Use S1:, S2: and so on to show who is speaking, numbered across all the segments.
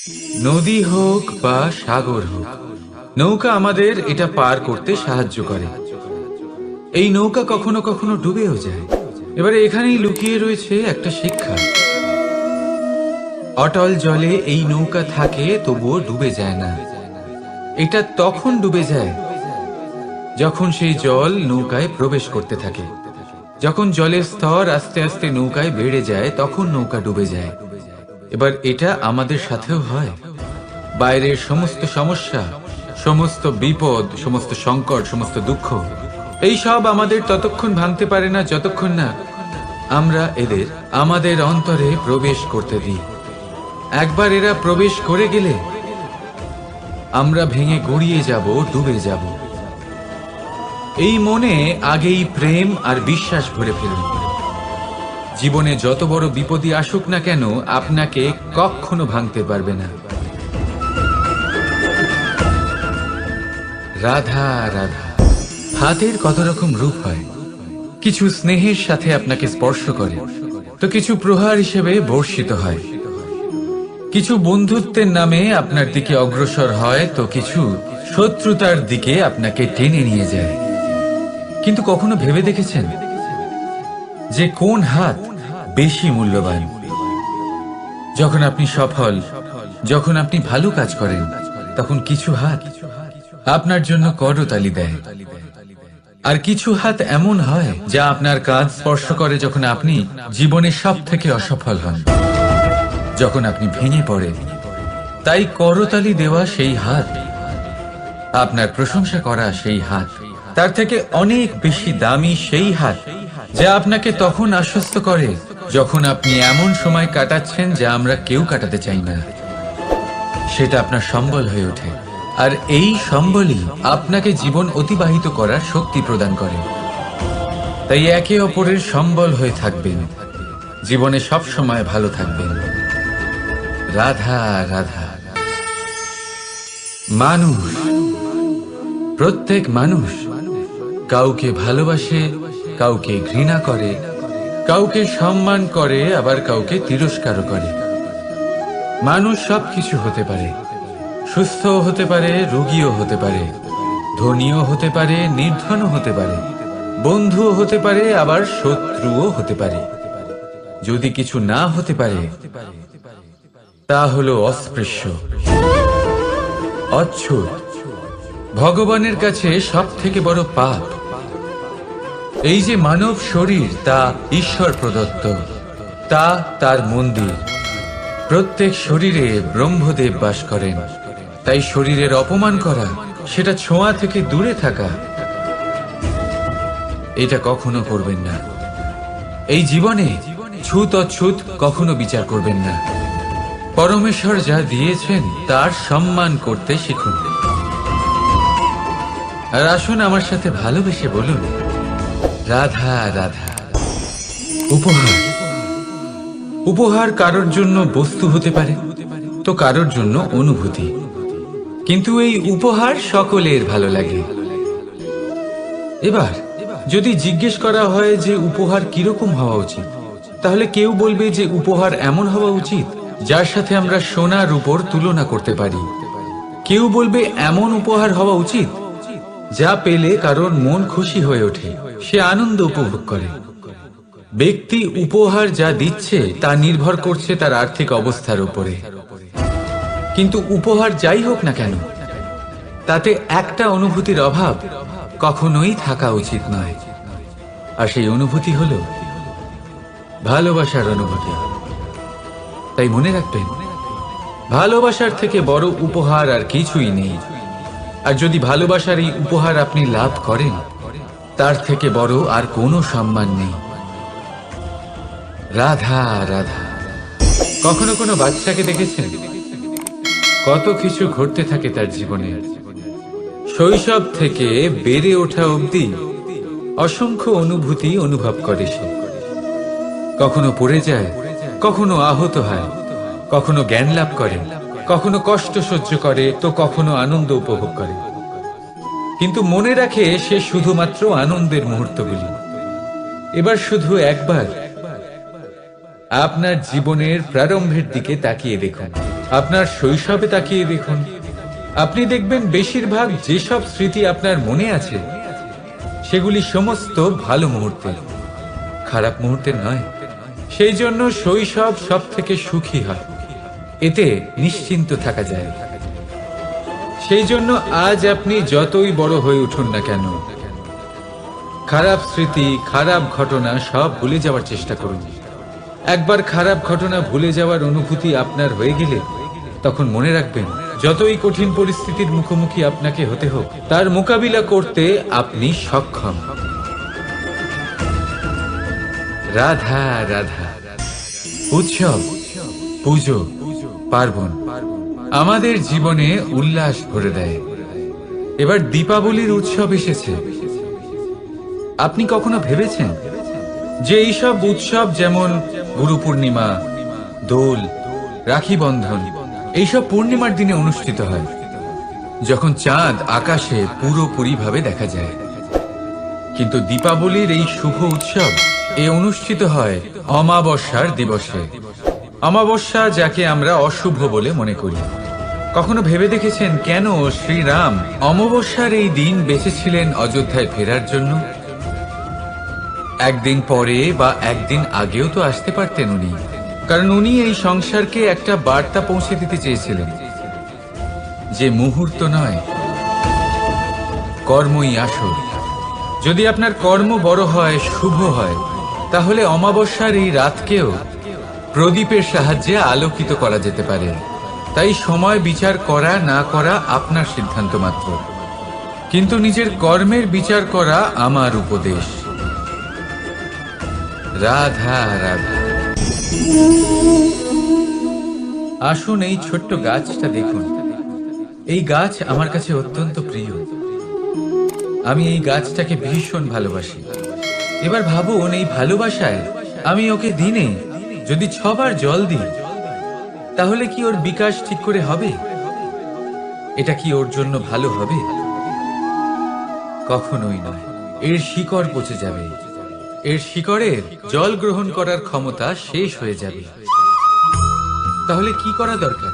S1: নদী হোক বা সাগর হোক, নৌকা আমাদের এটা পার করতে সাহায্য করে। এই নৌকা কখনো কখনো ডুবেও যায়। এবারে এখানেই লুকিয়ে রয়েছে একটা শিক্ষা। অটল জলে এই নৌকা থাকে, তবুও ডুবে যায় না। এটা তখন ডুবে যায় যখন সেই জল নৌকায় প্রবেশ করতে থাকে। যখন জলের স্তর আস্তে আস্তে নৌকায় বেড়ে যায়, তখন নৌকা ডুবে যায়। এবার এটা আমাদের সাথেও হয়। বাইরের সমস্ত সমস্যা, সমস্ত বিপদ, সমস্ত সংকট, সমস্ত দুঃখ, এই সব আমাদের ততক্ষণ ভাঙতে পারে না যতক্ষণ না আমরা এদের আমাদের অন্তরে প্রবেশ করতে দিই। একবার এরা প্রবেশ করে গেলে আমরা ভেঙে গড়িয়ে যাব, ডুবে যাব। এই মনে আগেই প্রেম আর বিশ্বাস ভরে ফেলুন। জীবনে যত বড় বিপদই আসুক না কেন, আপনাকে কখনো ভাঙতে পারবে না। রাধা রাধা। হাতের কত রকম রূপ হয়। কিছু স্নেহের সাথে আপনাকে স্পর্শ করে, তো কিছু প্রহার হিসেবে বর্ষিত হয়। কিছু বন্ধুত্বের নামে আপনার দিকে অগ্রসর হয়, তো কিছু শত্রুতার দিকে আপনাকে টেনে নিয়ে যায়। কিন্তু কখনো ভেবে দেখেছেন যে কোন হাত বেশি মূল্যবান? যখন আপনি সফল, যখন আপনি ভালো কাজ করেন, তখন কিছু হাত আপনার জন্য করতালি দেয়। আর কিছু হাত এমন হয় যা আপনার কাঁধ স্পর্শ করে যখন আপনি জীবনে সব থেকে অসফল হন, যখন আপনি ভেঙে পড়েন। তাই করতালি দেওয়া সেই হাত, আপনার প্রশংসা করা সেই হাত, তার থেকে অনেক বেশি দামি সেই হাত যা আপনাকে তখন আশ্বস্ত করে যখন আপনি এমন সময় কাটাচ্ছেন যা আমরা কেউ কাটাতে চাই না। সেটা আপনার সম্বল হয়ে ওঠে, আর এই সম্বলই আপনাকে জীবন অতিবাহিত করার শক্তি প্রদান করে। তাই একে অপরের সম্বল হয়ে থাকবেন, জীবনে সব সময় ভালো থাকবেন। রাধা রাধা। মানুষ, প্রত্যেক মানুষ কাউকে ভালোবাসে, কাউকে ঘৃণা করে, কাউকে সম্মান করে, আবার কাউকে তিরস্কারও করে। মানুষ সবকিছু হতে পারে, সুস্থও হতে পারে, রোগীও হতে পারে, ধনীও হতে পারে, নির্ধনও হতে পারে, বন্ধুও হতে পারে, আবার শত্রুও হতে পারে। যদি কিছু না হতে পারে, তা হলো অস্পৃশ্য, অচ্ছুত। ভগবানের কাছে সব থেকে বড় পাপ এই যে মানব শরীর, তা ঈশ্বর প্রদত্ত, তা তার মন্দির। প্রত্যেক শরীরে ব্রহ্মদেব বাস করেন। তাই শরীরের অপমান করা, সেটা ছোঁয়া থেকে দূরে থাকা, এটা কখনো করবেন না। এই জীবনে ছুত অছুত কখনো বিচার করবেন না। পরমেশ্বর যা দিয়েছেন তার সম্মান করতে শিখুন। আর আসুন আমার সাথে ভালোবেসে বলুন, রাধা রাধা। উপহার, উপহার কারোর জন্য বস্তু হতে পারে, তো কারোর জন্য অনুভূতি। কিন্তু এই উপহার সকলের ভালো লাগে। এবার যদি জিজ্ঞেস করা হয় যে উপহার কিরকম হওয়া উচিত, তাহলে কেউ বলবে যে উপহার এমন হওয়া উচিত যার সাথে আমরা সোনার উপর তুলনা করতে পারি। কেউ বলবে এমন উপহার হওয়া উচিত যা পেলে কারোর মন খুশি হয়ে ওঠে, সে আনন্দ উপভোগ করে। ব্যক্তি উপহার যা দিচ্ছে তা নির্ভর করছে তার আর্থিক অবস্থার উপরে। কিন্তু উপহার যাই হোক না কেন, তাতে একটা অনুভূতির অভাব কখনোই থাকা উচিত নয়। আর সেই অনুভূতি হলো ভালোবাসার অনুভূতি। তাই মনে রাখবেন, ভালোবাসার থেকে বড় উপহার আর কিছুই নেই। আর যদি ভালোবাসার এই উপহার আপনি লাভ করেন, তার থেকে বড় আর কোনো সম্মান নেই। রাধা রাধা। কখনো কোনো বাচ্চাকে দেখেছেন? কত কিছু ঘটতে থাকে তার জীবনে। শৈশব থেকে বেড়ে ওঠা অবধি অসংখ্য অনুভূতি অনুভব করে সে। কখনো পড়ে যায়, কখনো আহত হয়, কখনো জ্ঞান লাভ করে, কখনো কষ্ট সহ্য করে, তো কখনো আনন্দ উপভোগ করে। কিন্তু মনে রাখে সে শুধুমাত্র আনন্দের মুহূর্তগুলি। এবার শুধু একবার আপনার জীবনের প্রারম্ভের দিকে তাকিয়ে দেখুন। আপনার শৈশবে তাকিয়ে দেখুন, আপনি দেখবেন বেশিরভাগ যেসব স্মৃতি আপনার মনে আছে সেগুলি সমস্ত ভালো মুহূর্তের, খারাপ মুহূর্তের নয়। সেই জন্য শৈশব সব থেকে সুখী হয়, এতে নিশ্চিন্ত থাকা যায়। সেই জন্য আজ আপনি যতই বড় হয়ে উঠুন না কেন, খারাপ স্মৃতি, খারাপ ঘটনা সব ভুলে যাওয়ার চেষ্টা করুন। একবার খারাপ ঘটনা ভুলে যাওয়ার অনুভূতি আপনার হয়ে গেলে তখন মনে রাখবেন, যতই কঠিন পরিস্থিতির মুখোমুখি আপনাকে হতে হোক, তার মোকাবিলা করতে আপনি সক্ষম। রাধা রাধা। উৎসব, পুজো, পার্বণ আমাদের জীবনে উল্লাস ভরে দেয়। এবার দীপাবলির উৎসব এসেছে। আপনি কখনো ভেবেছেন যে এইসব উৎসব যেমন গুরু পূর্ণিমা, দোল, রাখি বন্ধন এইসব পূর্ণিমার দিনে অনুষ্ঠিত হয়, যখন চাঁদ আকাশে পুরোপুরিভাবে দেখা যায়। কিন্তু দীপাবলির এই শুভ উৎসব অনুষ্ঠিত হয় অমাবস্যার দিবসে। অমাবস্যা, যাকে আমরা অশুভ বলে মনে করি। কখনো ভেবে দেখেছেন কেন শ্রীরাম অমাবস্যার এই দিন বেঁচেছিলেন অযোধ্যায় ফেরার জন্য? একদিন পরে বা একদিন আগেও তো আসতে পারতেন উনি, কারণ উনি এই সংসারকে একটা বার্তা পৌঁছে দিতে চেয়েছিলেন যে মুহূর্ত নয়, কর্মই আসল। যদি আপনার কর্ম বড় হয়, শুভ হয়, তাহলে অমাবস্যার এই রাতকেও প্রদীপের সাহায্যে আলোকিত করা যেতে পারে। তাই সময় বিচার করা না করা আপনার সিদ্ধান্ত মাত্র, কিন্তু নিজের কর্মের বিচার করা আমার উপদেশ। রাধা রাধা। আসুন এই ছোট্ট গাছটা দেখুন। এই গাছ আমার কাছে অত্যন্ত প্রিয়। আমি এই গাছটাকে ভীষণ ভালোবাসি। এবার ভাবুন, এই ভালোবাসায় আমি ওকে দিনে যদি 6 বার জল দিই, তাহলে কি ওর বিকাশ ঠিক করে হবে? এটা কি ওর জন্য ভালো হবে? কখনোই নয়। এর শিকড় পচে যাবে, এর শিকড়ের জল গ্রহণ করার ক্ষমতা শেষ হয়ে যাবে। তাহলে কি করা দরকার?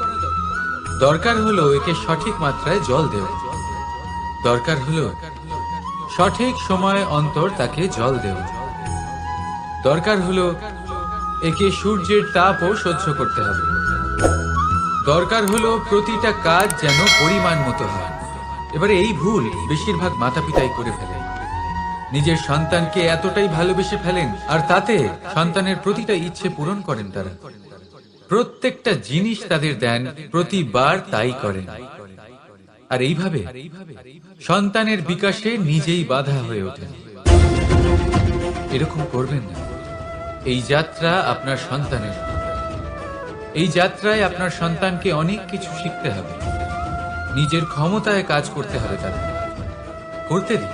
S1: দরকার হলো একে সঠিক মাত্রায় জল দেওয়া। দরকার হলো সঠিক সময় অন্তর তাকে জল দেওয়া। দরকার হলো একে সূর্যের তাপও সহ্য করতে হবে। দরকার হলো প্রতিটা কাজ যেন পরিমাণ মতো হয়। এবারে এই ভুল বেশিরভাগ মাতাপিতাই করে ফেলেন। নিজের সন্তানকে এতটাই ভালোবেসে ফেলেন, আর তাতে সন্তানের প্রতিটা ইচ্ছে পূরণ করেন। তারা প্রত্যেকটা জিনিস তাদের দেন, প্রতিবার তাই করেন। আর এইভাবে সন্তানের বিকাশে নিজেই বাধা হয়ে ওঠেন। এরকম করবেন না। এই যাত্রা আপনার সন্তানের। এই যাত্রায় আপনার সন্তানকে অনেক কিছু শিখতে হবে। নিজের ক্ষমতায় কাজ করতে হবে। তারা করতে দিন।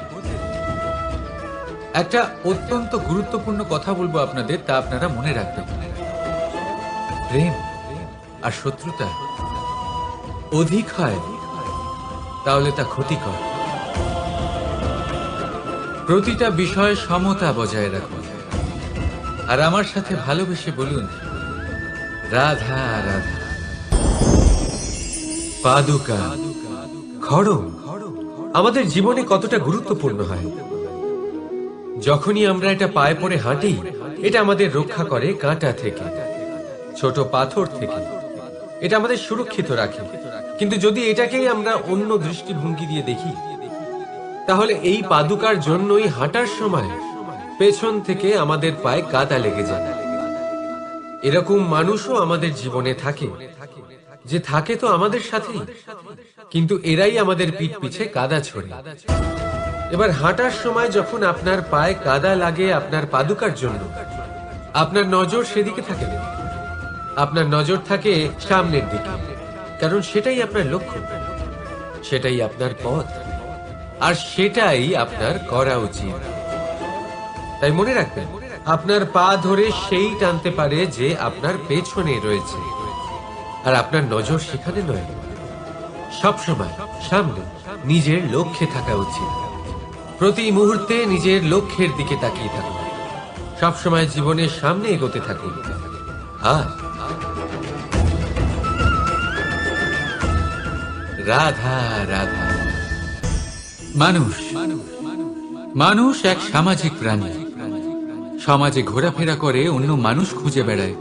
S1: একটা অত্যন্ত গুরুত্বপূর্ণ কথা বলবো আপনাদের, তা আপনারা মনে রাখবেন। প্রেম আর শত্রুতা অধিক হয় তাহলে তা ক্ষতিকর। প্রতিটা বিষয়ে সমতা বজায় রাখুন। আর আমার সাথে ভালোবেসে বলুন, রাধা রাধা। পাদুকা,
S2: খড়ম আমাদের জীবনে কতটা গুরুত্বপূর্ণ হয়। যখনই আমরা এটা পায়ে পড়ে হাঁটি, এটা আমাদের রক্ষা করে কাঁটা থেকে, ছোট পাথর থেকে। এটা আমাদের সুরক্ষিত রাখে। কিন্তু যদি এটাকেই আমরা অন্য দৃষ্টিভঙ্গি দিয়ে দেখি, তাহলে এই পাদুকার জন্যই হাঁটার সময় পেছন থেকে আমাদের পায়ে কাদা লেগে যায়। এরকম মানুষও আমাদের জীবনে থাকে, যে থাকে তো আমাদের সাথেই, কিন্তু এরাই আমাদের পিঠ পিছে কাদা ছড়ে। এবার হাঁটার সময় যখন আপনার পায়ে কাদা লাগে আপনার পাদুকার জন্য, আপনার নজর সেদিকে থাকে না। আপনার নজর থাকে সামনের দিকে, কারণ সেটাই আপনার লক্ষ্য, সেটাই আপনার পথ, আর সেটাই আপনার করা উচিত। তাই মনে রাখবেন, আপনার পা ধরে সেই টানতে পারে যে আপনার পেছনে রয়েছে, আর আপনার নজর সেখানে নয়। সবসময় সামনে নিজের লক্ষ্যে থাকা উচিত। প্রতি মুহূর্তে নিজের লক্ষ্যের দিকে তাকিয়ে থাকুন। সবসময় জীবনের সামনে এগোতে থাকুন। আর
S1: রাধা রাধা। মানুষ মানুষ এক সামাজিক প্রাণী। সমাজে ঘোরাফেরা করে, অন্য মানুষ খুঁজে বেড়ায়,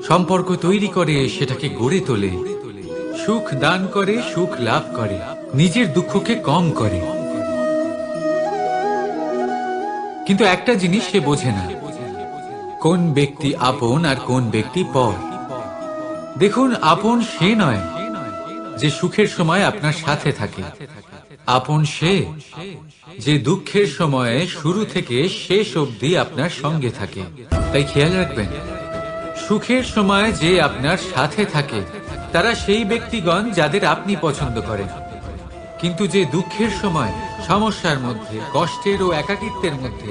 S1: সম্পর্ক তৈরি করে, সেটাকে গড়ে তোলে, সুখ দান করে, সুখ লাভ করে, নিজের দুঃখকে কম করে। কিন্তু একটা জিনিস সে বোঝে না, কোন ব্যক্তি আপন আর কোন ব্যক্তি পর। দেখুন, আপন সে নয় যে সুখের সময় আপনার সাথে থাকে। আপন সে যে দুঃখের সময়ে শুরু থেকে শেষ অবধি আপনার সঙ্গে থাকে। তাই খেয়াল রাখবেন, সুখের সময় যে আপনার সাথে থাকে তারা সেই ব্যক্তিগণ যাদের আপনি পছন্দ করেন। কিন্তু যে দুঃখের সময়, সমস্যার মধ্যে, কষ্টের ও একাকিত্বের মধ্যে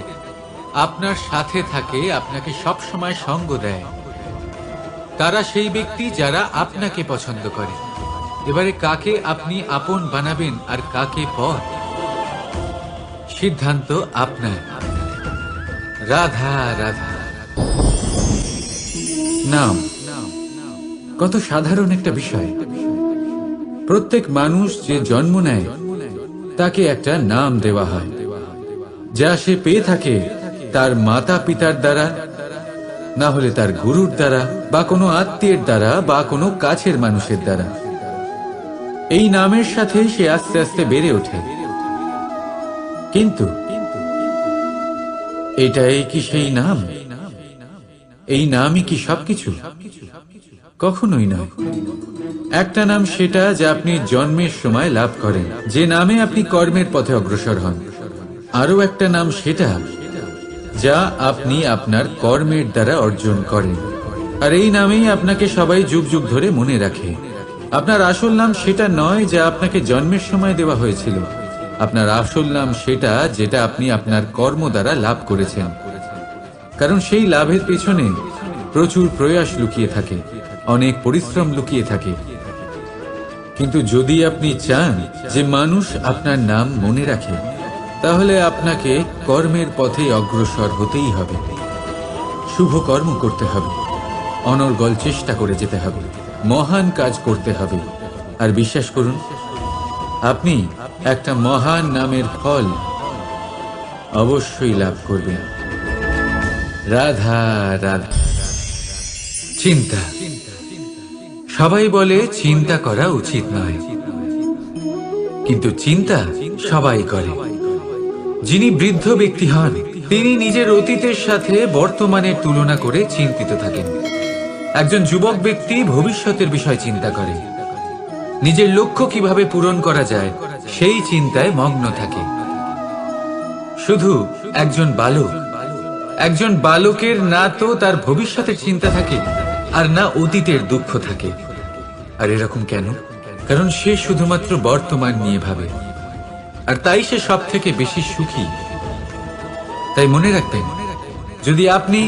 S1: আপনার সাথে থাকে, আপনাকে সব সময় সঙ্গ দেয়, তারা সেই ব্যক্তি যারা আপনাকে পছন্দ করে। এবারে কাকে আপনি আপন বানাবেন আর কাকে পর, সিদ্ধান্ত আপনার। রাধা রাধা। নাম কত সাধারণ একটা বিষয়। প্রত্যেক মানুষ যে জন্ম নেয় তাকে একটা নাম দেওয়া হয়, যা সে পেয়ে থাকে তার মাতা পিতার দ্বারা, না হলে তার গুরুর দ্বারা, বা কোনো আত্মীয়ের দ্বারা, বা কোনো কাছের মানুষের দ্বারা। এই নামের সাথে সে আস্তে আস্তে বেড়ে ওঠে। কিন্তু এটাই কি সেই নাম? এই নামই কি সবকিছু? কখনোই নয়। একটা নাম সেটা যা আপনি জন্মের সময় লাভ করেন, যে নামে আপনি কর্মের পথে অগ্রসর হন। আরো একটা নাম সেটা যা আপনি আপনার কর্মের দ্বারা অর্জন করেন, আর এই নামেই আপনাকে সবাই যুগ যুগ ধরে মনে রাখে। আপনার আসল নাম সেটা নয় যা আপনাকে জন্মের সময় দেওয়া হয়েছিল। আপনার আসল নাম সেটা যেটা আপনি আপনার কর্ম দ্বারা লাভ করেছেন। কারণ সেই লাভের পেছনে প্রচুর প্রয়াস লুকিয়ে থাকে, অনেক পরিশ্রম লুকিয়ে থাকে। কিন্তু যদি আপনি চান যে মানুষ আপনার নাম মনে রাখে, তাহলে আপনাকে কর্মের পথে অগ্রসর হতেই হবে। শুভ কর্ম করতে হবে, অনর্গল চেষ্টা করে যেতে হবে, মহান কাজ করতে হবে। আর বিশ্বাস করুন, আপনি একটা মহান নামের ফল অবশ্যই লাভ করবেন। রাধা রাধা। চিন্তা। সবাই বলে চিন্তা করা উচিত নয়, কিন্তু চিন্তা সবাই করে। যিনি বৃদ্ধ ব্যক্তি হন, তিনি নিজের অতীতের সাথে বর্তমানের তুলনা করে চিন্তিত থাকেন। একজন যুবক ব্যক্তি ভবিষ্যতের বিষয় চিন্তা করে, নিজের লক্ষ্য কিভাবে পূরণ করা যায় সেই চিন্তায় মগ্ন থাকে। শুধু একজন বালকের না তো তার ভবিষ্যতের চিন্তা থাকে, আর না অতীতের দুঃখ থাকে। আর এরকম কেন? কারণ সে শুধুমাত্র বর্তমান নিয়ে ভাবে, আর তাই সে সব থেকে বেশি সুখী। তাই মনে রাখবেন, যদি আপনি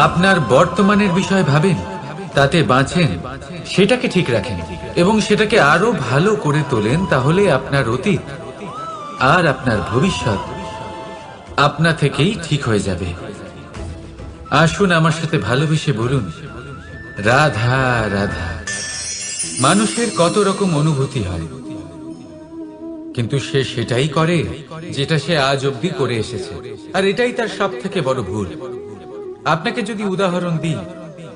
S1: আপনার বর্তমানের বিষয় ভাবেন, তাতে বাঁচেন, সেটাকে ঠিক রাখেন এবং সেটাকে আরো ভালো করে তোলেন, তাহলে আপনার অতীত আর আপনার ভবিষ্যৎ আপনা থেকেই ঠিক হয়ে যাবে। আসুন আমার সাথে ভালোবেসে বলুন, রাধা রাধা। মানুষের কত রকম অনুভূতি হয়, কিন্তু সে সেটাই করে যেটা সে আজ অব্দি করে এসেছে, আর এটাই তার সব থেকে বড় ভুল। আপনাকে যদি উদাহরণ দিই,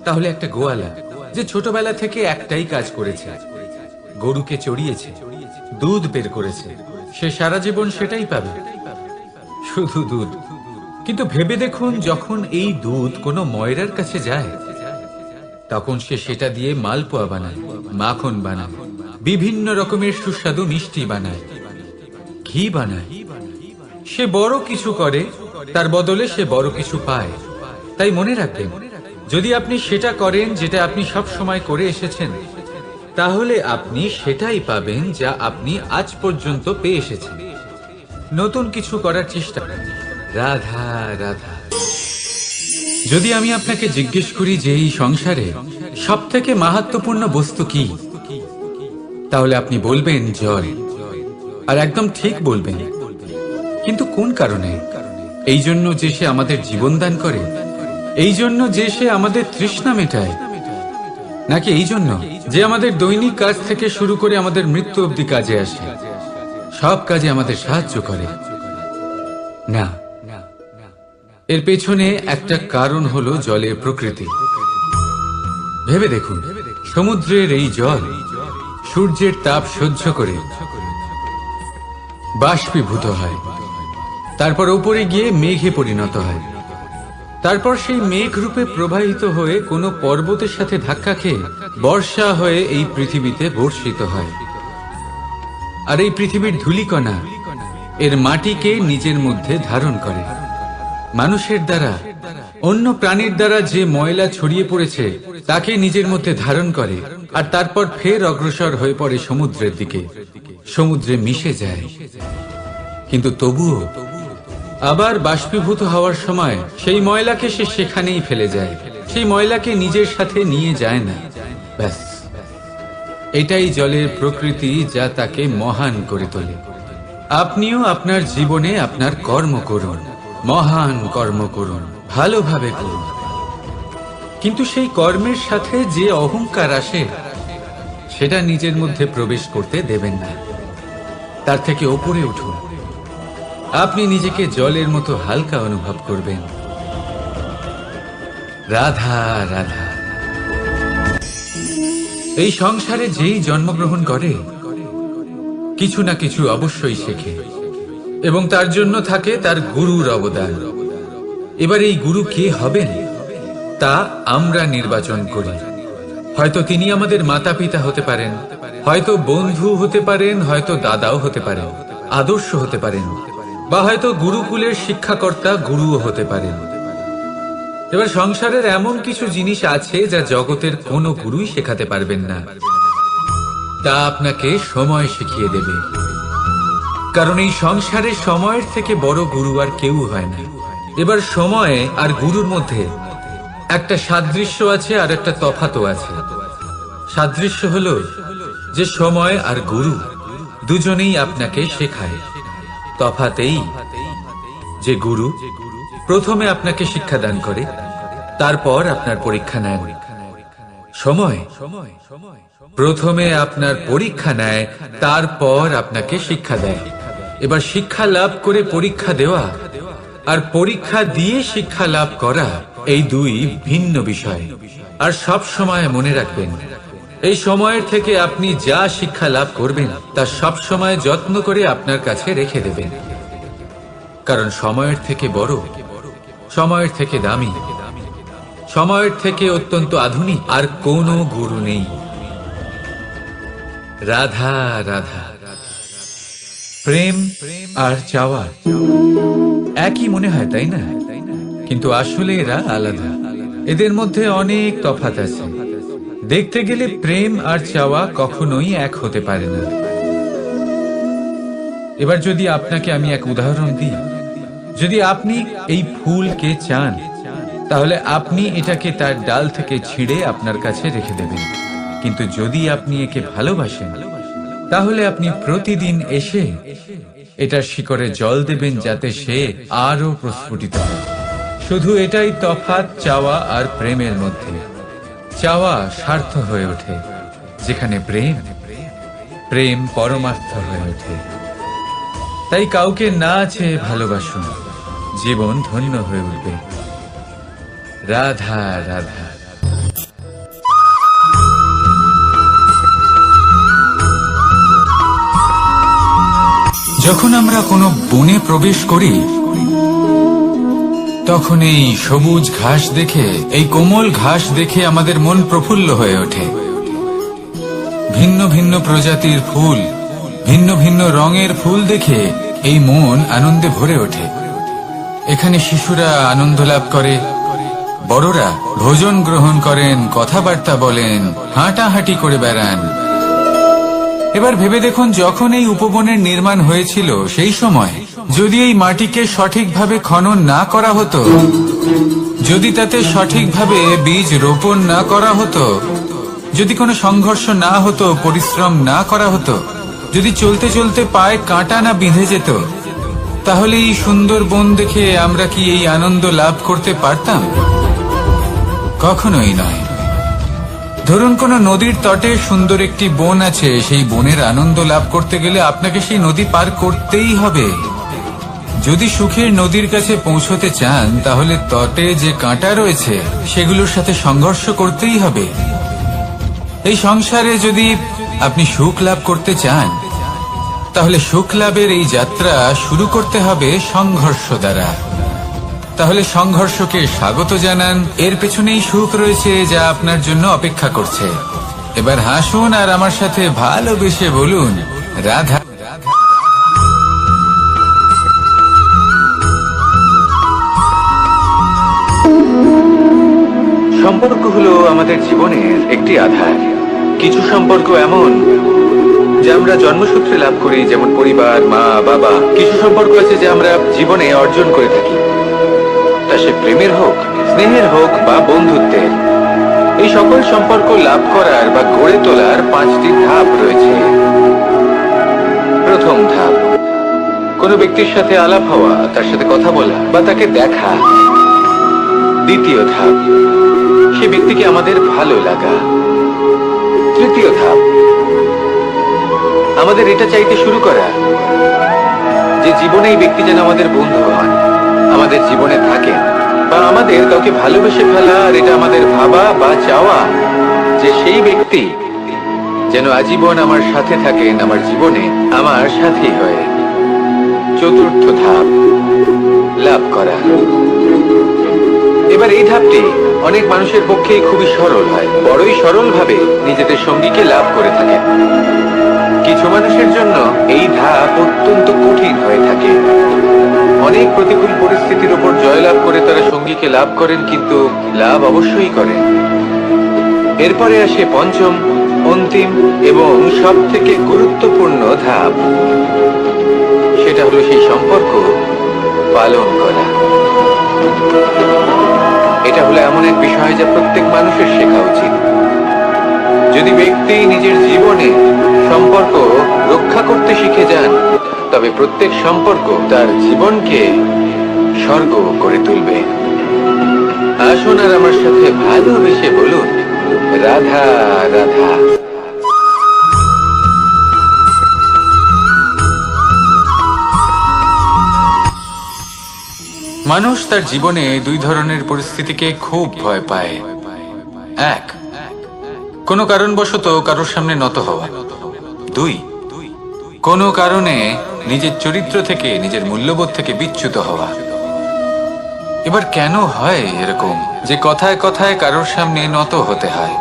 S1: তাহলে একটা গোয়ালা যে ছোটবেলা থেকে একটাই কাজ করেছে, গরুকে চড়িয়েছে, দুধ বের করেছে, সে সারা জীবন সেটাই পাবে, শুধু দুধ। কিন্তু ভেবে দেখুন, যখন এই দুধ কোনো ময়রার কাছে যায়, তখন সে সেটা দিয়ে মালপোয়া বানায়, মাখন বানায়, বিভিন্ন রকমের সুস্বাদু মিষ্টি বানায়, ঘি বানায়। সে বড় কিছু করে, তার বদলে সে বড় কিছু পায়। তাই মনে রাখবেন, যদি আপনি সেটা করেন যেটা আপনি সব সময় করে এসেছেন, তাহলে আপনি সেটাই পাবেন যা আপনি আজ পর্যন্ত পেয়ে এসেছেন। নতুন কিছু করার চেষ্টা করুন। রাধা রাধা। যদি আমি আপনাকে জিজ্ঞেস করি যে এই সংসারে সব থেকে মাহাত্ম্যপূর্ণ বস্তু কি, তাহলে আপনি বলবেন জল। আর একদম ঠিক বলবেন। কিন্তু কোন কারণে? এই জন্য যে সে আমাদের জীবন দান করে, এই জন্য যে সে আমাদের তৃষ্ণা মেটায়, নাকি এই জন্য যে আমাদের দৈনিক কাজ থেকে শুরু করে আমাদের মৃত্যু অবধি কাজে আসে, সব কাজে আমাদের সাহায্য করে? না, এর পেছনে একটা কারণ হলো জলের প্রকৃতি। ভেবে দেখুন, সমুদ্রের এই জল সূর্যের তাপ সহ্য করে বাষ্পীভূত হয়, তারপর উপরে গিয়ে মেঘে পরিণত হয়, তারপর সেই মেঘ রূপে প্রবাহিত হয়ে কোনো পর্বতের সাথে ধাক্কা খেয়ে বর্ষা হয়ে এই পৃথিবীতে বর্ষিত হয়। আর এই পৃথিবীর ধূলিকণা এর মাটিকে নিজের মধ্যে ধারণ করে। মানুষের দ্বারা, অন্য প্রাণীর দ্বারা যে ময়লা ছড়িয়ে পড়েছে তাকে নিজের মধ্যে ধারণ করে, আর তারপর ফের অগ্রসর হয়ে পড়ে সমুদ্রের দিকে, সমুদ্রে মিশে যায়। কিন্তু তবুও আবার বাষ্পীভূত হওয়ার সময় সেই ময়লাকে সে সেখানেই ফেলে যায়, সেই ময়লাকে নিজের সাথে নিয়ে যায় না। ব্যাস, এটাই জলের প্রকৃতি, যা তাকে মহান করে তোলে। আপনিও আপনার জীবনে আপনার কর্ম করুন, মহান কর্ম করুন, ভালোভাবে করুন, কিন্তু সেই কর্মের সাথে যে অহংকার আসে সেটা নিজের মধ্যে প্রবেশ করতে দেবেন না। তার থেকে ওপরে উঠুন, আপনি নিজেকে জলের মতো হালকা অনুভব করবেন। রাধা রাধা। এই সংসারে যেই জন্মগ্রহণ করে কিছু না কিছু অবশ্যই শেখে, এবং তার জন্য থাকে তার গুরুর অবদান। এবার এই গুরু কে হবেন তা আমরা নির্বাচন করি। হয়তো তিনি আমাদের মাতা পিতা হতে পারেন, হয়তো বন্ধু হতে পারেন, হয়তো দাদাও হতে পারেন, আদর্শ হতে পারেন, বা হয়তো গুরুকুলের শিক্ষাকর্তা গুরুও হতে পারেন। এবার সংসারের এমন কিছু জিনিস আছে যা জগতের কোনো গুরুই শেখাতে পারবেন না, তা আপনাকে সময় শিখিয়ে দেবে। কারণ এই সংসারে সময়ের থেকে বড় গুরু আর কেউ হয় না। এবার সময় আর গুরুর মধ্যে একটা সাদৃশ্য আছে আর একটা তফাতও আছে। সাদৃশ্য হলো যে সময় আর গুরু দুজনেই আপনাকে শেখায়। তফাতেই যে গুরু প্রথমে আপনাকে শিক্ষাদান করে, তারপর আপনার পরীক্ষা নেন। সময় প্রথমে আপনার পরীক্ষা নেয়, তারপর আপনাকে শিক্ষা দেয়। এবার শিক্ষা লাভ করে পরীক্ষা দেওয়া আর পরীক্ষা দিয়ে শিক্ষা লাভ করা এই দুই ভিন্ন বিষয়। আর সব সময় মনে রাখবেন, এই সময়ের থেকে আপনি যা শিক্ষা লাভ করবেন তা সব সময় যত্ন করে আপনার কাছে রেখে দেবেন। কারণ সময়ের থেকে বড়, সময়ের থেকে দামি, সময়ের থেকে অত্যন্ত আধুনিক আর কোনো গুরু নেই। রাধা রাধা। প্রেম আর চাওয়া একই মনে হয়, তাই না? কিন্তু আসলে এরা আলাদা। এদের মধ্যে অনেক তফাৎ আছে। দেখতে গেলে প্রেম আর চাওয়া কখনোই এক হতে পারে না। এবার যদি আপনাকে আমি এক উদাহরণ দিই, যদি আপনি এই ফুলকে চান, তাহলে আপনি এটাকে তার ডাল থেকে ছিঁড়ে আপনার কাছে রেখে দেবেন। কিন্তু যদি আপনি একে ভালোবাসেন, তাহলে আপনি প্রতিদিন এসে এটার শিকড়ে জল দেবেন, যাতে সে আরো প্রস্ফুটিত হয়। শুধু এটাই তফাৎ চাওয়া আর প্রেমের মধ্যে। চাওয়া স্বার্থ হয়ে ওঠে, যেখানে প্রেম পরমার্থ হয়ে ওঠে। তাই কাউকে না চেয়ে ভালোবাসুন, জীবন ধন্য হয়ে উঠবে। রাধা রাধা। যখন আমরা কোনো বনে প্রবেশ করি, তখন এই সবুজ ঘাস দেখে, এই কোমল ঘাস দেখে আমাদের মন প্রফুল্ল হয়ে ওঠে। ভিন্ন ভিন্ন প্রজাতির ফুল, ভিন্ন ভিন্ন রঙের ফুল দেখে এই মন আনন্দে ভরে ওঠে। এখানে শিশুরা আনন্দ লাভ করে, বড়রা ভোজন গ্রহণ করেন, কথাবার্তা বলেন, হাঁটাহাঁটি করে বেড়ান। এবার ভেবে দেখুন, যখন এই উপবনের নির্মাণ হয়েছিল সেই সময় যদি এই মাটিকে সঠিকভাবে খনন না করা হতো, যদি তাতে সঠিকভাবে বীজ রোপণ না করা হতো, যদি কোনো সংঘর্ষ না হতো, পরিশ্রম না করা হতো, যদি চলতে চলতে পায়ে কাঁটা না বিঁধে যেত, তাহলে এই সুন্দর বন দেখে আমরা কি এই আনন্দ লাভ করতে পারতাম? কখনোই নয়। ধরুন কোন নদীর তটে সুন্দর একটি বন আছে, সেই বনের আনন্দ লাভ করতে গেলে আপনাকে সেই নদী পার করতেই হবে। যদি সুখের নদীর কাছে পৌঁছতে চান তাহলে তটে যে কাঁটা রয়েছে সেগুলোর সাথে সংঘর্ষ করতেই হবে। এই সংসারে যদি আপনি সুখ লাভ করতে চান তাহলে সুখ লাভের এই যাত্রা শুরু করতে হবে সংঘর্ষ দ্বারা। তাহলে সংঘর্ষকে স্বাগত জানান, এর পেছনেই সুখ রয়েছে যা আপনার জন্য অপেক্ষা করছে। এবার হাসুন আর আমার সাথে ভালোবেসে বলুন রাধা। সম্পর্ক হলো আমাদের জীবনের একটি আধার। কিছু সম্পর্ক এমন যা আমরা জন্মসূত্রে লাভ করি, যেমন পরিবার, মা, বাবা। কিছু সম্পর্ক আছে যা আমরা জীবনে অর্জন করে থাকি, তা সে প্রেমের হোক, স্নেহের হোক বা বন্ধুত্বের। এই সকল সম্পর্ক লাভ করার বা গড়ে তোলার 5টি ধাপ রয়েছে। প্রথম ধাপ, কোনো ব্যক্তির সাথে আলাপ হওয়া, তার সাথে কথা বলা বা তাকে দেখা। দ্বিতীয় ধাপ, সে ব্যক্তিকে আমাদের ভালো লাগা। তৃতীয় ধাপ, আমাদের এটা চাইতে শুরু করা যে জীবনে এই ব্যক্তি যেন আমাদের বন্ধু হন, আমাদের জীবনে থাকেন, বা আমাদের কাউকে ভালোবেসে ফেলা। আর এটা আমাদের ভাবা বা চাওয়া যে সেই ব্যক্তি যেন আজীবন আমার সাথে থাকেন, আমার জীবনে আমার সাথী হয়ে। চতুর্থ ধাপ, লাভ করা। এবার এই ধাপটি অনেক মানুষের পক্ষেই খুবই সরল হয়, বড়ই সরলভাবে নিজেদের সঙ্গীকে লাভ করে থাকে। কিছু মানুষের জন্য এই ধাপ অত্যন্ত কঠিন হয়ে থাকে। অনেক প্রতিকূল পরিস্থিতির উপর জয়লাভ করে তারা সঙ্গীকে লাভ করেন, কিন্তু লাভ অবশ্যই করেন। এরপরে আসে পঞ্চম, অন্তিম এবং সবথেকে গুরুত্বপূর্ণ ধাপ। সেটা হলো সেই সম্পর্ক পালন করা। এটা হলো এমন এক বিষয় যা প্রত্যেক মানুষের শেখা উচিত। যদি ব্যক্তি নিজের জীবনে সম্পর্ক রক্ষা করতে শিখে যান, তবে প্রত্যেক সম্পর্ক তার জীবনকে স্বর্গ করে তুলবে। আসুন আর আমার সাথে ভালোবেসে বলুন রাধা রাধা। মানুষ তার জীবনে দুই ধরনের পরিস্থিতিকে খুব ভয় পায়। এক, কোনো কারণবশত কারোর সামনে নত হওয়া। দুই, কোনো কারণে নিজের চরিত্র থেকে, নিজের মূল্যবোধ থেকে বিচ্যুত হওয়া। এবার কেন হয় এরকম যে কথায় কথায় কারোর সামনে নত হতে হয়?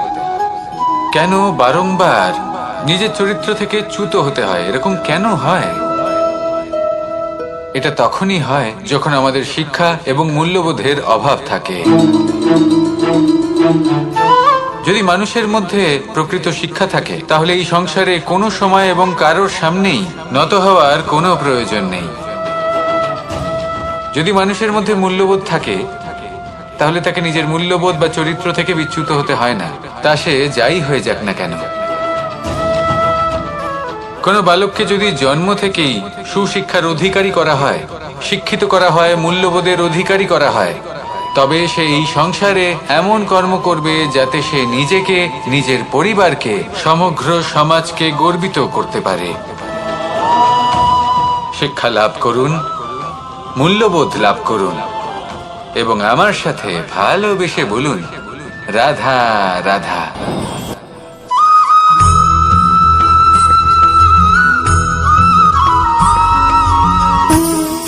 S1: কেন বারংবার নিজের চরিত্র থেকে চ্যুত হতে হয়? এরকম কেন হয়? এটা তখনই হয় যখন আমাদের শিক্ষা এবং মূল্যবোধের অভাব থাকে। যদি মানুষের মধ্যে প্রকৃত শিক্ষা থাকে তাহলে এই সংসারে কোনো সময় এবং কারোর সামনেই নত হওয়ার কোনো প্রয়োজন নেই। যদি মানুষের মধ্যে মূল্যবোধ থাকে তাহলে তাকে নিজের মূল্যবোধ বা চরিত্র থেকে বিচ্যুত হতে হয় না, তা সে যাই হয়ে যাক না কেন। কোনো বালককে যদি জন্ম থেকেই সুশিক্ষার অধিকারী করা হয়, শিক্ষিত করা হয়, মূল্যবোধের অধিকারী করা হয়, তবে সে এই সংসারে এমন কর্ম করবে যাতে সে নিজেকে, নিজের পরিবারকে, সমগ্র সমাজকে গর্বিত করতে পারে। শিক্ষা লাভ করুন, মূল্যবোধ লাভ করুন এবং আমার সাথে ভালোবেসে বলুন রাধা রাধা।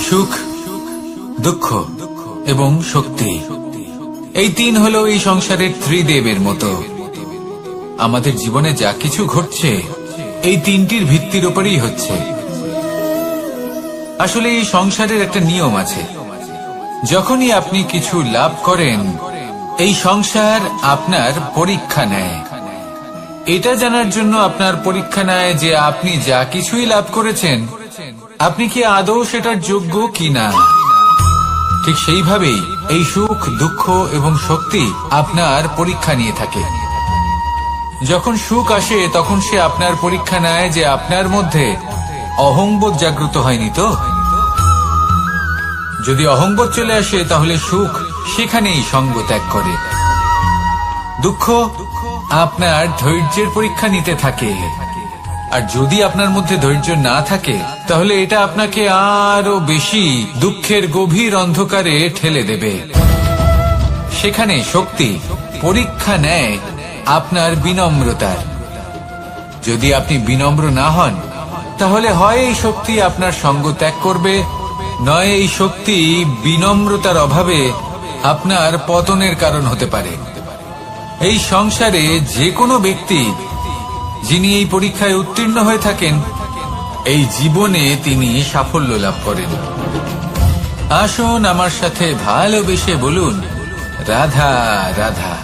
S1: সুখ, দুঃখ এবং শক্তি, এই তিন হলো এই সংসারের ত্রিদেবের মতো। আমাদের জীবনে যা কিছু ঘটছে এই তিনটির ভিত্তির উপরেই হচ্ছে। আসলে এই সংসারের একটা নিয়ম আছে, যখনই আপনি কিছু লাভ করেন এই সংসার আপনার পরীক্ষা নেয়। এটা জানার জন্য আপনার পরীক্ষা নেয় যে আপনি যা কিছুই লাভ করেছেন আপনি কি আদৌ সেটার যোগ্য কিনা। ঠিক সেইভাবেই এই সুখ, দুঃখ এবং শক্তি আপনার পরীক্ষা নিয়ে থাকে। যখন সুখ আসে তখন সে আপনার পরীক্ষা নেয় যে আপনার মধ্যে অহংবোধ জাগ্রত হয়নি তো। যদি অহংবোধ চলে আসে তাহলে সুখ সেখানেই সঙ্গ ত্যাগ করে। দুঃখ আপনার ধৈর্যের পরীক্ষা নিতে থাকে। আর যদি আপনার মধ্যে ধৈর্য না থাকে তাহলে এটা আপনাকে আরো বেশি দুঃখের গভীর অন্ধকারে ঠেলে দেবে। সেখানে শক্তি পরীক্ষা নেয় আপনার বিনম্রতার। যদি আপনি বিনম্র না হন তাহলে হয় এই শক্তি আপনার সঙ্গ ত্যাগ করবে, নয় এই শক্তি বিনম্রতার অভাবে আপনার পতনের কারণ হতে পারে। এই সংসারে যে কোনো ব্যক্তি যিনি এই পরীক্ষায় উত্তীর্ণ হয়ে থাকেন, এই জীবনে তিনি সাফল্য লাভ করেন। আসুন আমার সাথে ভালোবেসে বলুন, রাধা রাধা।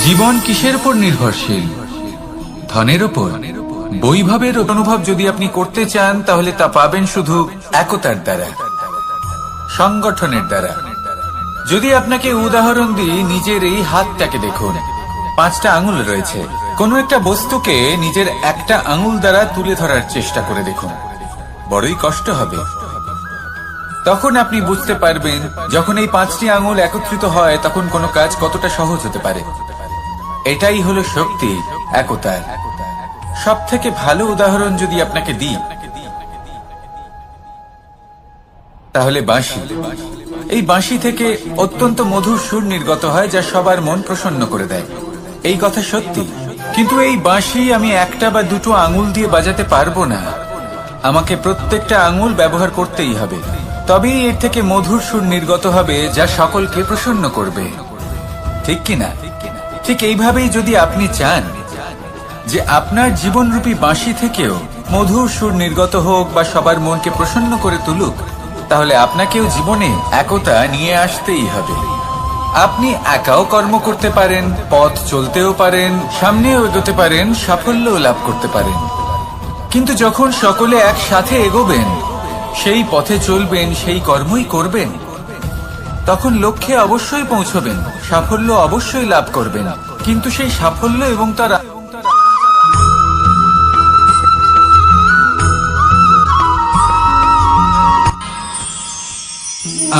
S1: জীবন কিসের উপর নির্ভরশীল? ধনের উপর? বৈভবের অনুভব যদি আপনি করতে চান তাহলে তা পাবেন শুধু একতার দ্বারা, সংগঠনের দ্বারা। যদি আপনাকে উদাহরণ দিই, নিজের এই হাতটাকে দেখুন, 5টা আঙুল রয়েছে। কোনো একটা বস্তুকে নিজের একটা আঙুল দ্বারা তুলে ধরার চেষ্টা করে দেখুন, বড়ই কষ্ট হবে। তখন আপনি বুঝতে পারবেন যখন এই 5টি আঙুল একত্রিত হয় তখন কোনো কাজ কতটা সহজ হতে পারে। এটাই হলো শক্তি একতার। সব থেকে ভালো উদাহরণ যদি আপনাকে দিই তাহলে বাঁশি। এই বাঁশি থেকে অত্যন্ত মধুর সুর নির্গত হয় যা সবার মন প্রসন্ন করে দেয়। এই কথা সত্যি, কিন্তু এই বাঁশি আমি একটা বা দুটো আঙুল দিয়ে বাজাতে পারবো না। আমাকে প্রত্যেকটা আঙুল ব্যবহার করতেই হবে, তবেই এর থেকে মধুর সুর নির্গত হবে যা সকলকে প্রসন্ন করবে, ঠিক কিনা? ঠিক এইভাবেই যদি আপনি চান যে আপনার জীবনরূপী বাঁশি থেকেও মধুর সুর নির্গত হোক বা সবার মনকে প্রসন্ন করে তুলুক, তাহলে আপনাকেও জীবনে একতা নিয়ে আসতেই হবে। আপনি একাও কর্ম করতে পারেন, পথ চলতেও পারেন, সামনেও এগোতে পারেন, সাফল্যও লাভ করতে পারেন। কিন্তু যখন সকলে একসাথে এগোবেন, সেই পথে চলবেন, সেই কর্মই করবেন, তখন লক্ষ্যে অবশ্যই পৌঁছবেন, সাফল্য অবশ্যই লাভ করবেন। কিন্তু সেই সাফল্য এবং তার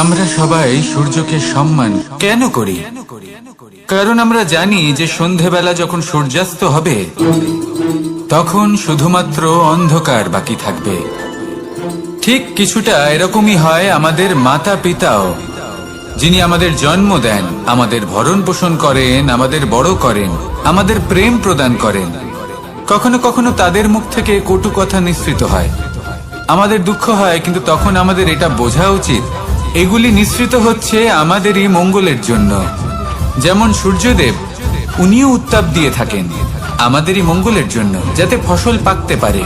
S1: আমরা সবাই সূর্যকে সম্মান কেন করি? কারণ আমরা জানি যে সন্ধেবেলা যখন সূর্যাস্ত হবে তখন শুধুমাত্র অন্ধকার বাকি থাকবে। ঠিক কিছুটা এরকমই হয় আমাদের মাতা পিতাও, যিনি আমাদের জন্ম দেন, আমাদের ভরণ পোষণ করেন, আমাদের বড় করেন, আমাদের প্রেম প্রদান করেন। কখনো কখনো তাদের মুখ থেকে কটু কথা নিঃসৃত হয়, আমাদের দুঃখ হয়, কিন্তু তখন আমাদের এটা বোঝা উচিত এগুলি নিঃসৃত হচ্ছে আমাদেরই মঙ্গলের জন্য। যেমন সূর্যদেব, উনিও উত্তাপ দিয়ে থাকেন আমাদেরই মঙ্গলের জন্য, যাতে ফসল পাকতে পারে,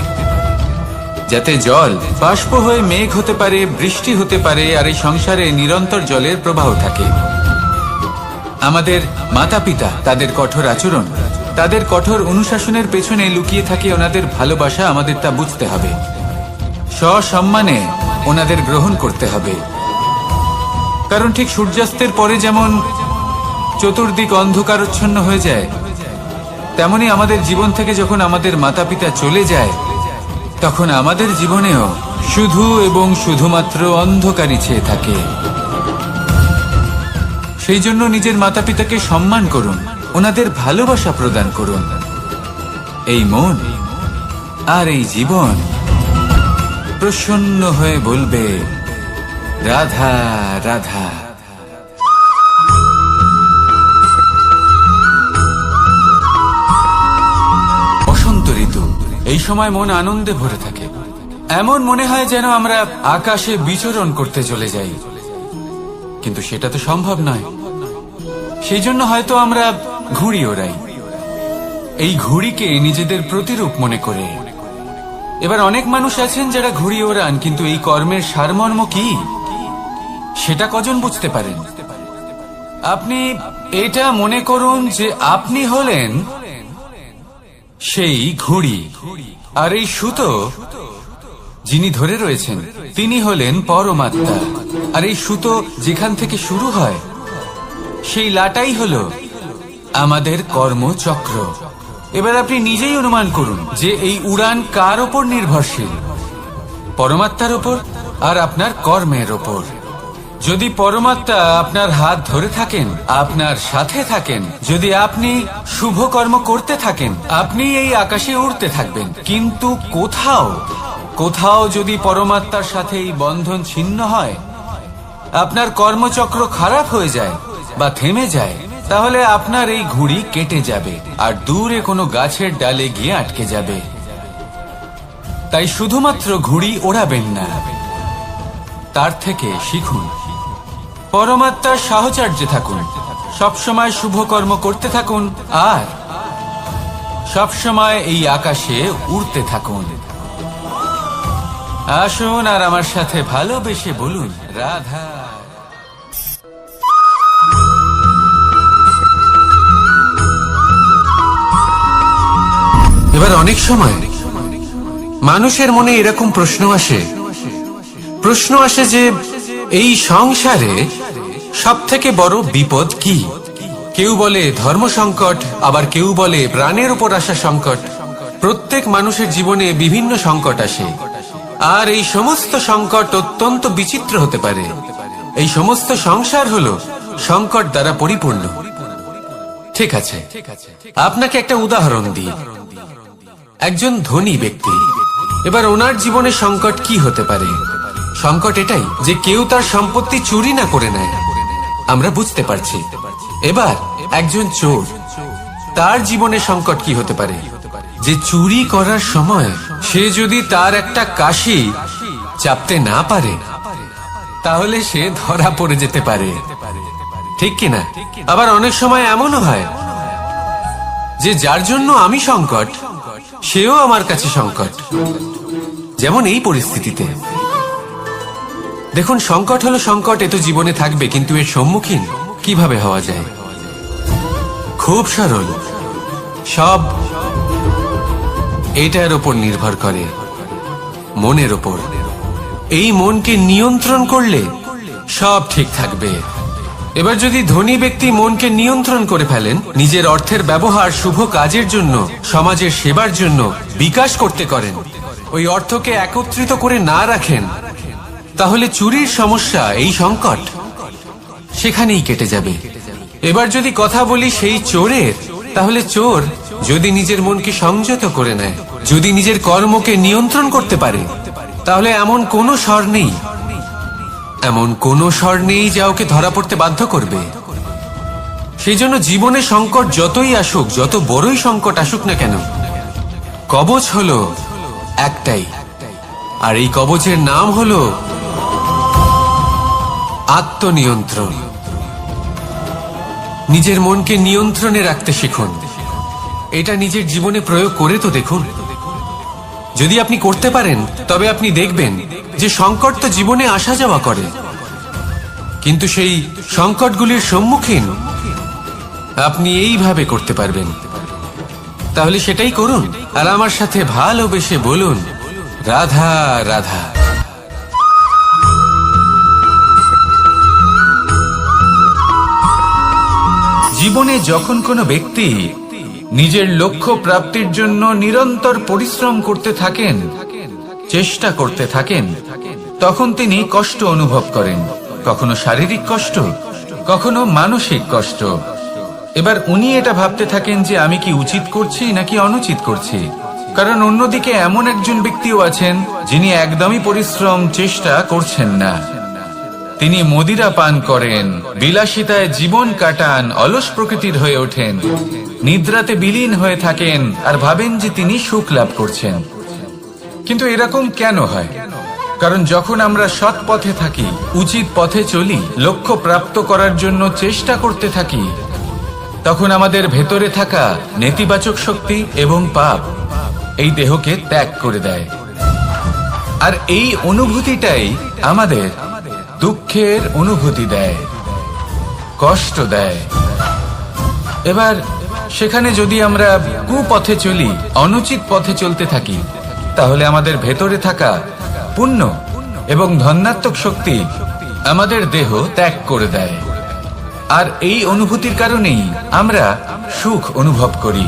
S1: যাতে জল বাষ্প হয়ে মেঘ হতে পারে, বৃষ্টি হতে পারে, আর এই সংসারে নিরন্তর জলের প্রবাহ থাকে। আমাদের মাতা পিতা, তাদের কঠোর আচরণ, তাদের কঠোর অনুশাসনের পেছনে লুকিয়ে থাকে ওনাদের ভালোবাসা। আমাদের তা বুঝতে হবে, সসম্মানে ওনাদের গ্রহণ করতে হবে। কারণ ঠিক সূর্যাস্তের পরে যেমন চতুর্দিক অন্ধকারচ্ছন্ন হয়ে যায়, তেমনি আমাদের জীবন থেকে যখন আমাদের মাতা পিতা চলে যায় তখন আমাদের জীবনেও শুধু এবং শুধুমাত্র অন্ধকারই ছেয়ে থাকে। সেই জন্য নিজের মাতা পিতাকে সম্মান করুন, ওনাদের ভালোবাসা প্রদান করুন। এই মন আর এই জীবন প্রসন্ন হয়ে বলবে, রাধা রাধা। বসন্ত ঋতু, এই সময় মন আনন্দে ভরে থাকে। এমন মনে হয় যেন আমরা আকাশে বিচরণ করতে চলে যাই, কিন্তু সেটা তো সম্ভব নয়। সেই জন্য হয়তো আমরা ঘুড়ি ওড়াই, এই ঘুড়িকে নিজেদের প্রতিরূপ মনে করে। এবার অনেক মানুষ আছেন যারা ঘুড়ি ওড়ান, কিন্তু এই কর্মের সারমর্ম কি সেটা কজন বুঝতে পারেন? আপনি এটা মনে করুন যে আপনি হলেন সেই ঘুড়ি, আর এই সুতো যিনি ধরে রয়েছেন তিনি হলেন পরমাত্মা। আর এই সুতো যেখান থেকে শুরু হয় সেই লাটাই হলো আমাদের কর্মচক্র। এবার আপনি নিজেই অনুমান করুন যে এই উড়ান কার ওপর নির্ভরশীল, পরমাত্মার ওপর আর আপনার কর্মের ওপর। যদি পরমাত্মা আপনার হাত ধরে থাকেন, আপনার সাথে থাকেন, যদি আপনি শুভ কর্ম করতে থাকেন, আপনি এই আকাশে উড়তে থাকবেন। কিন্তু কোথাও কোথাও যদি পরমাত্মার সাথে এই বন্ধন ছিন্ন হয়, আপনার কর্মচক্র খারাপ হয়ে যায় বা থেমে যায়, তাহলে আপনার এই ঘুড়ি কেটে যাবে আর দূরে কোনো গাছের ডালে গিয়ে আটকে যাবে। তাই শুধুমাত্র ঘুড়ি ওড়াবেন না, তার থেকে শিখুন। পরমাত্মার সাহচর্যে থাকুন, সবসময় শুভ কর্ম করতে থাকুন আর সবসময় এই আকাশে উড়তে থাকুন। আসুন আর আমার সাথে ভালোবেসে বলুন, রাধা। এবার অনেক সময় মানুষের মনে এরকম প্রশ্ন আসে যে এই সংসারে সবথেকে বড় বিপদ কি? কেউ বলে ধর্ম সংকট, আবার কেউ বলে প্রাণের উপর আসা সংকট। প্রত্যেক মানুষের জীবনে বিভিন্ন সংকট আসে, আর এই সমস্ত সংকট অত্যন্ত বিচিত্র হতে পারে। এই সমস্ত সংসার হলো সংকট দ্বারা পরিপূর্ণ। ঠিক আছে, আপনাকে একটা উদাহরণ দিই। একজন ধনী ব্যক্তি, এবার ওনার জীবনে সংকট কি হতে পারে? সংকট এটাই যে কেউ তার সম্পত্তি চুরি না করে নেয়, আমরা বুঝতে পারছি। এবার একজন চোর, তার জীবনে সংকট কি হতে পারে? যে চুরি করার সময় সে যদি তার একটা কাশি চাপতে না পারে, তাহলে সে ধরা পড়ে যেতে পারে, ঠিক কিনা? আবার অনেক সময় এমনও হয় যে যার জন্য আমি সংকট, সেও আমার কাছে সংকট। যেমন এই পরিস্থিতিতে দেখুন, সংকট হলো সংকট, এ তো জীবনে থাকবে, কিন্তু এর সম্মুখীন কিভাবে হওয়া যায়? খুব সরল, সব এটার ওপর নির্ভর করে, মনের ওপর। এই মনকে নিয়ন্ত্রণ করলে সব ঠিক থাকবে। এবার যদি ধনী ব্যক্তি মনকে নিয়ন্ত্রণ করে ফেলেন, নিজের অর্থের ব্যবহার শুভ কাজের জন্য, সমাজের সেবার জন্য বিকাশ করতে করেন, ওই অর্থকে একত্রিত করে না রাখেন, তাহলে চুরির সমস্যা, এই সংকট সেখানেই কেটে যাবে। এবার যদি কথা বলি সেই চোরের, তাহলে চোর যদি নিজের মনকে সংযত করে নেয়, যদি নিজের কর্মকে নিয়ন্ত্রণ করতে পারে, তাহলে এমন কোনো স্বর নেই, এমন কোনো স্বর নেই যা ওকে ধরা পড়তে বাধ্য করবে। সেই জন্য জীবনে সংকট যতই আসুক, যত বড়ই সংকট আসুক না কেন, কবচ হলো একটাই, আর এই কবচের নাম হলো আত্মনিয়ন্ত্রণ। নিজের মনকে নিয়ন্ত্রণে রাখতে শিখুন। এটা নিজের জীবনে প্রয়োগ করে তো দেখুন। যদি আপনি করতে পারেন, তবে আপনি দেখবেন যে সংকট তো জীবনে আসা যাওয়া করে, কিন্তু সেই সংকটগুলির সম্মুখীন আপনি এইভাবে করতে পারবেন। তাহলে সেটাই করুন, আর আমার সাথে ভালোবেসে বলুন, রাধা রাধা। জীবনে যখন কোনো ব্যক্তি নিজের লক্ষ্য প্রাপ্তির জন্য নিরন্তর পরিশ্রম করতে থাকেন, চেষ্টা করতে থাকেন, তখন তিনি কষ্ট অনুভব করেন, কখনো শারীরিক কষ্ট, কখনো মানসিক কষ্ট। এবার উনি এটা ভাবতে থাকেন যে আমি কি উচিত করছি নাকি অনুচিত করছি। কারণ অন্যদিকে এমন একজন ব্যক্তিও আছেন যিনি একদমই পরিশ্রম, চেষ্টা করছেন না। তিনি মদিরা পান করেন, বিলাসিতায় জীবন কাটান, অলস প্রকৃতির হয়ে ওঠেন, নিদ্রাতে বিলীন হয়ে থাকেন আর ভাবেন যে তিনি সুখ লাভ করছেন। কিন্তু এরকম কেন হয়? কারণ যখন আমরা সৎ পথে থাকি, উচিত পথে চলি, লক্ষ্য প্রাপ্ত করার জন্য চেষ্টা করতে থাকি, তখন আমাদের ভেতরে থাকা নেতিবাচক শক্তি এবং পাপ এই দেহকে ত্যাগ করে দেয়। আর এই অনুভূতিটাই আমাদের দুঃখের অনুভূতি দেয়, কষ্ট দেয়। এবার সেখানে যদি আমরা কুপথে চলি, অনুচিত পথে চলতে থাকি, তাহলে আমাদের ভেতরে থাকা পুণ্য এবং ধনাত্মক শক্তি আমাদের দেহ ত্যাগ করে দেয়। আর এই অনুভূতির কারণেই আমরা সুখ অনুভব করি।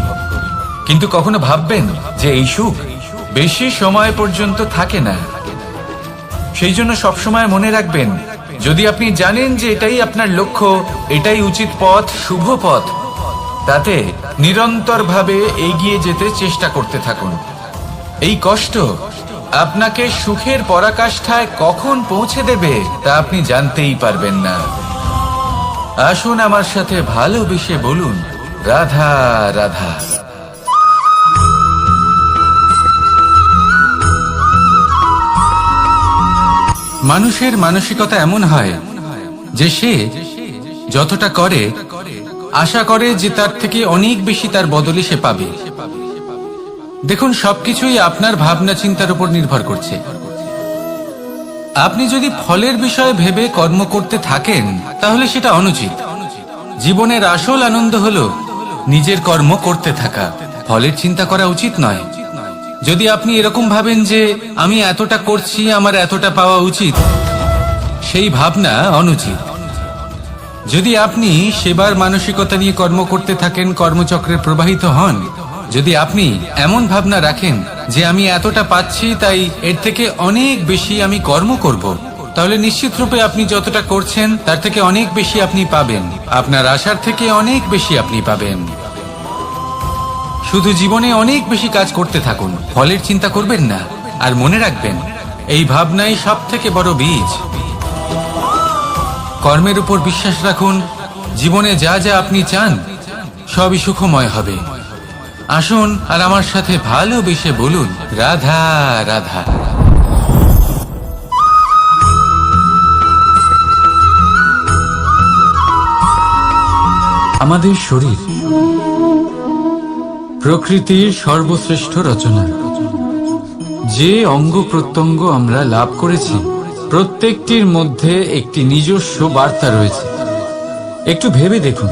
S1: কিন্তু কখনো ভাববেন যে এই সুখ বেশি সময় পর্যন্ত থাকে না। সেই জন্য সবসময় মনে রাখবেন, যদি আপনি জানেন যে এটাই আপনার লক্ষ্য, এটাই উচিত পথ, শুভ পথ, তাতে নিরন্তরভাবে এগিয়ে যেতে চেষ্টা করতে থাকুন। এই কষ্ট আপনাকে সুখের পরাকাষ্ঠায় কখন পৌঁছে দেবে তা আপনি জানতেই পারবেন না। আসুন আমার সাথে ভালোবেসে বলুন, রাধা রাধা। মানুষের মানসিকতা এমন হয় যে সে যতটা করে আশা করে যে তার থেকে অনেক বেশি তার বদলে সে পাবে। দেখুন, সবকিছুই আপনার ভাবনা চিন্তার উপর নির্ভর করছে। আপনি যদি ফলের বিষয়ে ভেবে কর্ম করতে থাকেন তাহলে সেটা অনুচিত। জীবনের আসল আনন্দ হলো নিজের কর্ম করতে থাকা, ফলের চিন্তা করা উচিত নয়। যদি আপনি এরকম ভাবেন যে আমি এতটা করছি, আমার এতটা পাওয়া উচিত, সেই ভাবনা অনুচিত। যদি আপনি সেবার মানসিকতা নিয়ে কর্ম করতে থাকেন, কর্মচক্রে প্রবাহিত হন, যদি আপনি এমন ভাবনা রাখেন যে আমি এতটা পাচ্ছি তাই এর থেকে অনেক বেশি আমি কর্ম করব, তাহলে নিশ্চিত রূপে আপনি যতটা করছেন তার থেকে অনেক বেশি আপনি পাবেন। আপনার আশার থেকে অনেক বেশি আপনি পাবেন। শুধু জীবনে অনেক বেশি কাজ করতে থাকুন, ফলের চিন্তা করবেন না। আর মনে রাখবেন, এই ভাবনাই সব থেকে বড় বীজ। কর্মের উপর বিশ্বাস রাখুন। জীবনে যা যা আপনি চান সবই সুখময় হবে। আসুন আর আমার সাথে ভালোবেসে বলুন, রাধা রাধা। আমাদের শরীর প্রকৃতির সর্বশ্রেষ্ঠ রচনা। যে অঙ্গ প্রত্যঙ্গ আমরা লাভ করেছি প্রত্যেকটির মধ্যে একটি নিজস্ব বার্তা রয়েছে। একটু ভেবে দেখুন,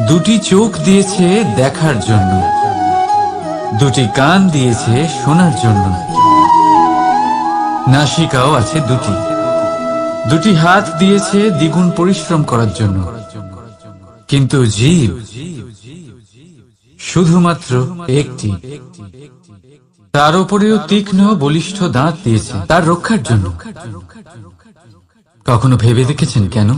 S1: দুটি চোখ দিয়েছে দেখার জন্য, দুটি কান দিয়েছে শোনার জন্য, নাসিকাও আছে দুটি, দুটি হাত দিয়েছে দ্বিগুণ পরিশ্রম করার জন্য। কিন্তু জীব শুধুমাত্র একটি। তার উপরেও তীক্ষ্ণ বলিষ্ঠ দাঁত দিয়েছে তার রক্ষার জন্য। কখনো ভেবে দেখেছেন কেন?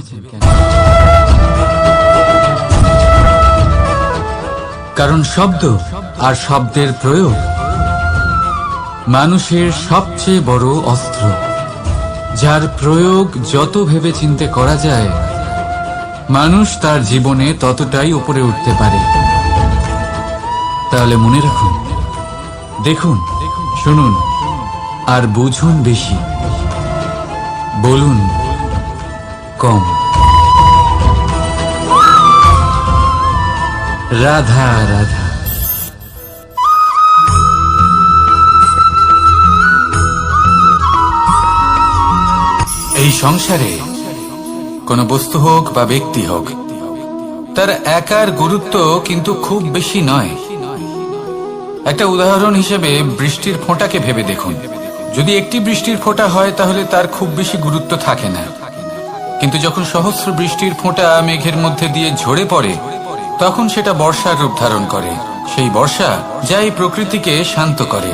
S1: কারণ শব্দ আর শব্দের প্রয়োগ মানুষের সবচেয়ে বড় অস্ত্র, যার প্রয়োগ যত ভেবে চিন্তে করা যায় মানুষ তার জীবনে ততটাই উপরে উঠতে পারে। তাহলে মনে রাখুন, দেখুন, শুনুন আর বুঝুন বেশি, বলুন কম। রাধা রাধা। এই সংসারে কোনো বস্তু হোক বা ব্যক্তি হোক, তার একার গুরুত্ব কিন্তু খুব বেশি নয়। একটা উদাহরণ হিসেবে বৃষ্টির ফোঁটাকে ভেবে দেখুন। যদি একটি বৃষ্টির ফোঁটা হয় তাহলে তার খুব বেশি গুরুত্ব থাকে না, কিন্তু যখন সহস্র বৃষ্টির ফোঁটা মেঘের মধ্যে দিয়ে ঝরে পড়ে তখন সেটা বর্ষার রূপ ধারণ করে। সেই বর্ষা যা এই প্রকৃতিকে শান্ত করে।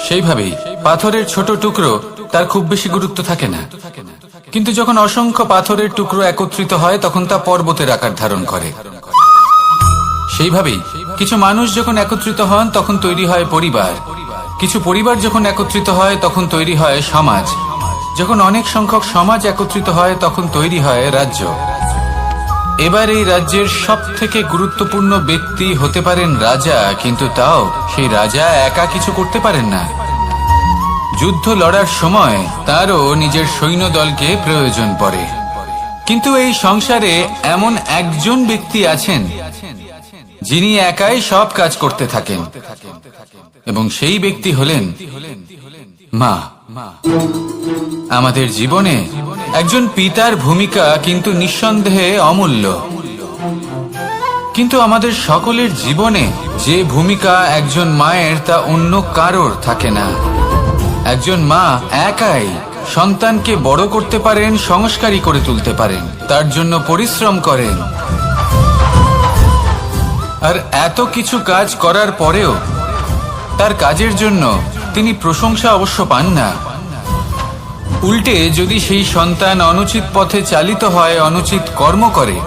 S1: সেইভাবেই পাথরের ছোট টুকরো, তার খুব বেশি গুরুত্ব থাকে না, কিন্তু যখন অসংখ্য পাথরের টুকরো একত্রিত হয় তখন তা পর্বতের আকার ধারণ করে। সেইভাবেই কিছু মানুষ যখন একত্রিত হন তখন তৈরি হয় পরিবার, কিছু পরিবার যখন একত্রিত হয় তখন তৈরি হয় সমাজ, যখন অনেক সংখ্যক সমাজ একত্রিত হয় তখন তৈরি হয় রাজ্য। এবার এই রাজ্যের সব থেকে গুরুত্বপূর্ণ ব্যক্তি হতে পারেন রাজা, কিন্তু তাও সেই রাজা একা কিছু করতে পারেন না। যুদ্ধ লড়ার সময় তারও নিজের সৈন্যদলকে প্রয়োজন পড়ে। কিন্তু এই সংসারে এমন একজন ব্যক্তি আছেন যিনি একাই সব কাজ করতে থাকেন, এবং সেই ব্যক্তি হলেন মা। আমাদের জীবনে একজন পিতার ভূমিকা কিন্তু নিঃসন্দেহে অমূল্য, কিন্তু আমাদের সকলের জীবনে যে ভূমিকা একজন মায়ের তা অন্য কারোর থাকে না। একজন মা একাই সন্তানকে বড় করতে পারেন, সংস্কারী করে তুলতে পারেন, তার জন্য পরিশ্রম করেন। আর এত কিছু কাজ করার পরেও তার কাজের জন্য তিনি প্রশংসা অবশ্য পান না, উল্টে যদি সেই সন্তান অনুচিত পথে চালিত হয়, অনুচিত কর্ম করে,